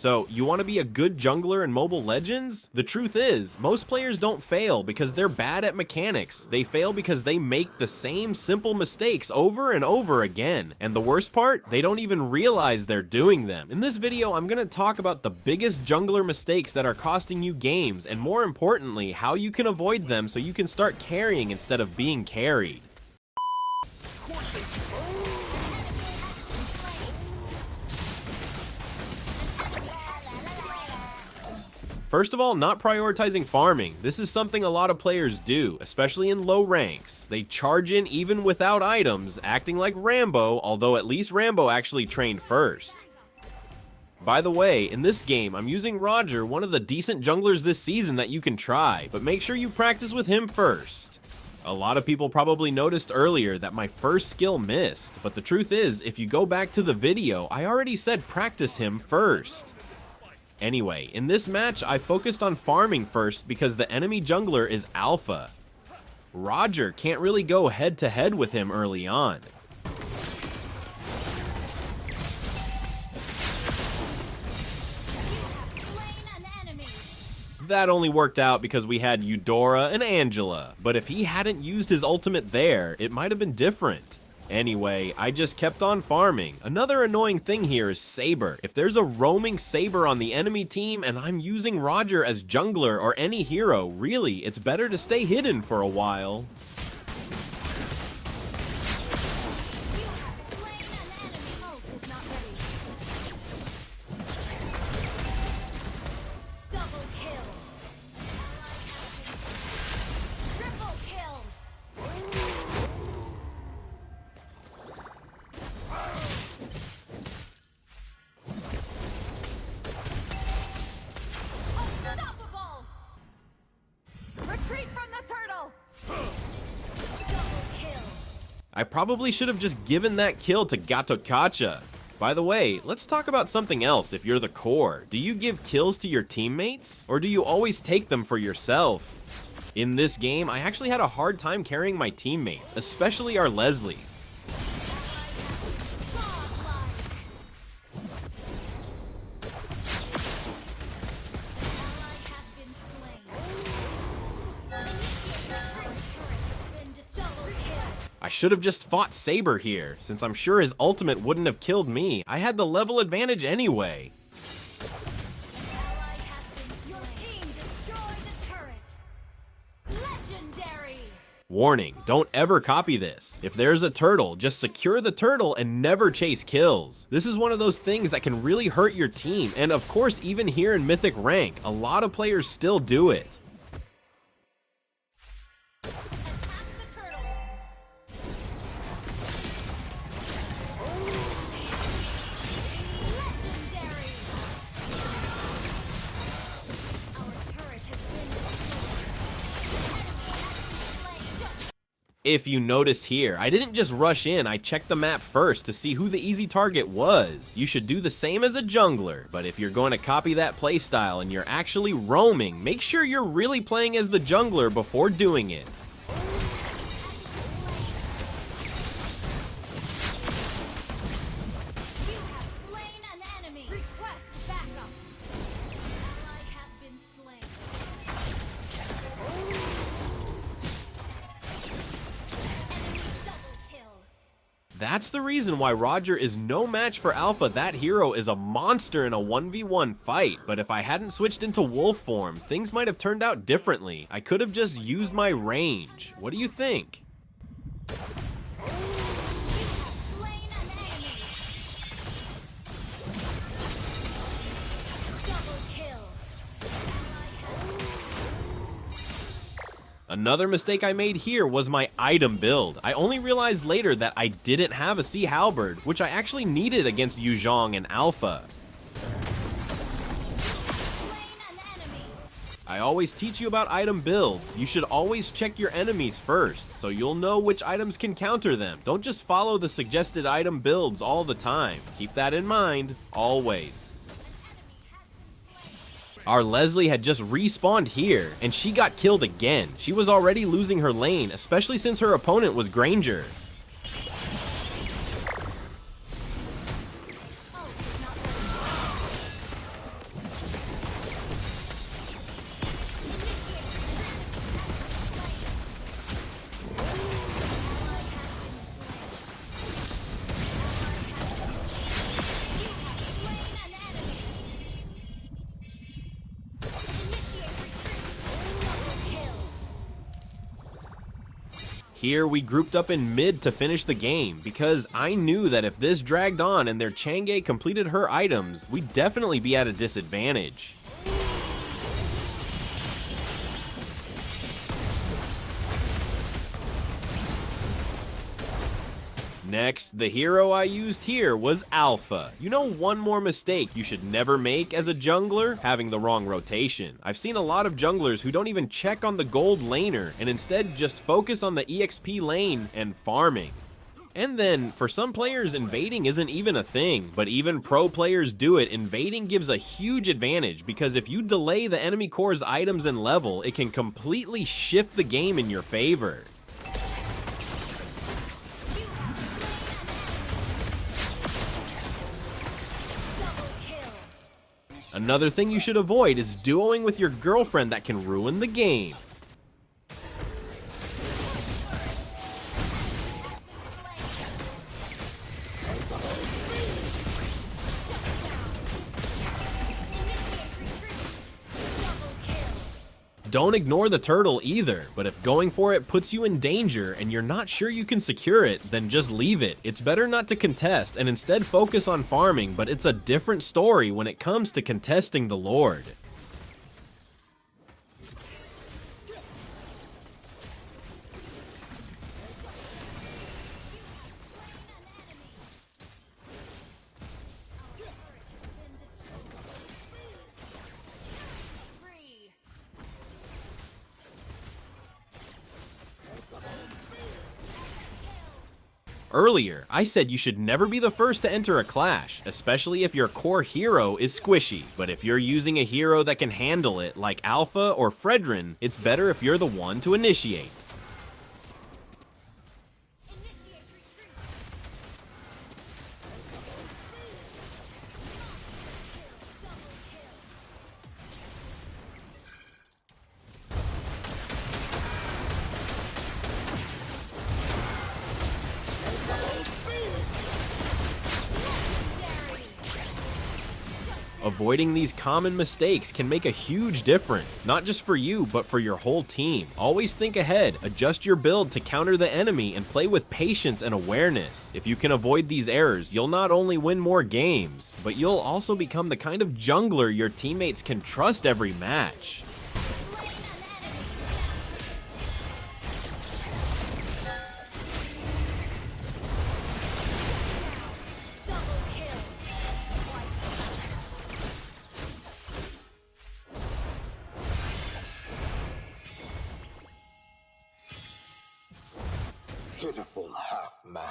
So, you want to be a good jungler in Mobile Legends? The truth is, most players don't fail because they're bad at mechanics. They fail because they make the same simple mistakes over and over again. And the worst part, they don't even realize they're doing them. In this video, I'm going to talk about the biggest jungler mistakes that are costing you games, and more importantly, how you can avoid them so you can start carrying instead of being carried. First of all, not prioritizing farming. This is something a lot of players do, especially in low ranks. They charge in even without items, acting like Rambo, although at least Rambo actually trained first. By the way, in this game, I'm using Roger, one of the decent junglers this season that you can try, but make sure you practice with him first. A lot of people probably noticed earlier that my first skill missed, but the truth is, if you go back to the video, I already said practice him first. Anyway, in this match, I focused on farming first because the enemy jungler is alpha. Roger can't really go head to head with him early on. That only worked out because we had Eudora and Angela, but if he hadn't used his ultimate there, it might have been different. Anyway, I just kept on farming. Another annoying thing here is Saber. If there's a roaming Saber on the enemy team and I'm using Roger as jungler or any hero, really, it's better to stay hidden for a while. I probably should have just given that kill to Gatokacha. By the way, let's talk about something else if you're the core. Do you give kills to your teammates, or do you always take them for yourself? In this game, I actually had a hard time carrying my teammates, especially our Leslie. I should have just fought Saber here, since I'm sure his ultimate wouldn't have killed me. I had the level advantage anyway. Warning, don't ever copy this. If there's a turtle, just secure the turtle and never chase kills. This is one of those things that can really hurt your team, and of course even here in Mythic rank, a lot of players still do it. If you notice here, I didn't just rush in, I checked the map first to see who the easy target was. You should do the same as a jungler, but if you're going to copy that playstyle and you're actually roaming, make sure you're really playing as the jungler before doing it. That's the reason why Roger is no match for Alpha. That hero is a monster in a 1v1 fight, but if I hadn't switched into wolf form, things might have turned out differently. I could have just used my range. What do you think? Another mistake I made here was my item build. I only realized later that I didn't have a Sea Halberd, which I actually needed against Yu Zhong and Alpha. I always teach you about item builds. You should always check your enemies first, so you'll know which items can counter them. Don't just follow the suggested item builds all the time. Keep that in mind, always. Our Leslie had just respawned here, and she got killed again. She was already losing her lane, especially since her opponent was Granger. Here we grouped up in mid to finish the game, because I knew that if this dragged on and their Chang'e completed her items, we'd definitely be at a disadvantage. Next, the hero I used here was Alpha. You know, one more mistake you should never make as a jungler? Having the wrong rotation. I've seen a lot of junglers who don't even check on the gold laner and instead just focus on the EXP lane and farming. And then, for some players, invading isn't even a thing, but even pro players do it. Invading gives a huge advantage because if you delay the enemy core's items and level, it can completely shift the game in your favor. Another thing you should avoid is duoing with your girlfriend that can ruin the game. Don't ignore the turtle either, but if going for it puts you in danger and you're not sure you can secure it, then just leave it. It's better not to contest and instead focus on farming, but it's a different story when it comes to contesting the Lord. Earlier, I said you should never be the first to enter a clash, especially if your core hero is squishy. But if you're using a hero that can handle it, like Alpha or Fredrin, it's better if you're the one to initiate. Avoiding these common mistakes can make a huge difference, not just for you, but for your whole team. Always think ahead, adjust your build to counter the enemy, and play with patience and awareness. If you can avoid these errors, you'll not only win more games, but you'll also become the kind of jungler your teammates can trust every match. Pitiful half-man.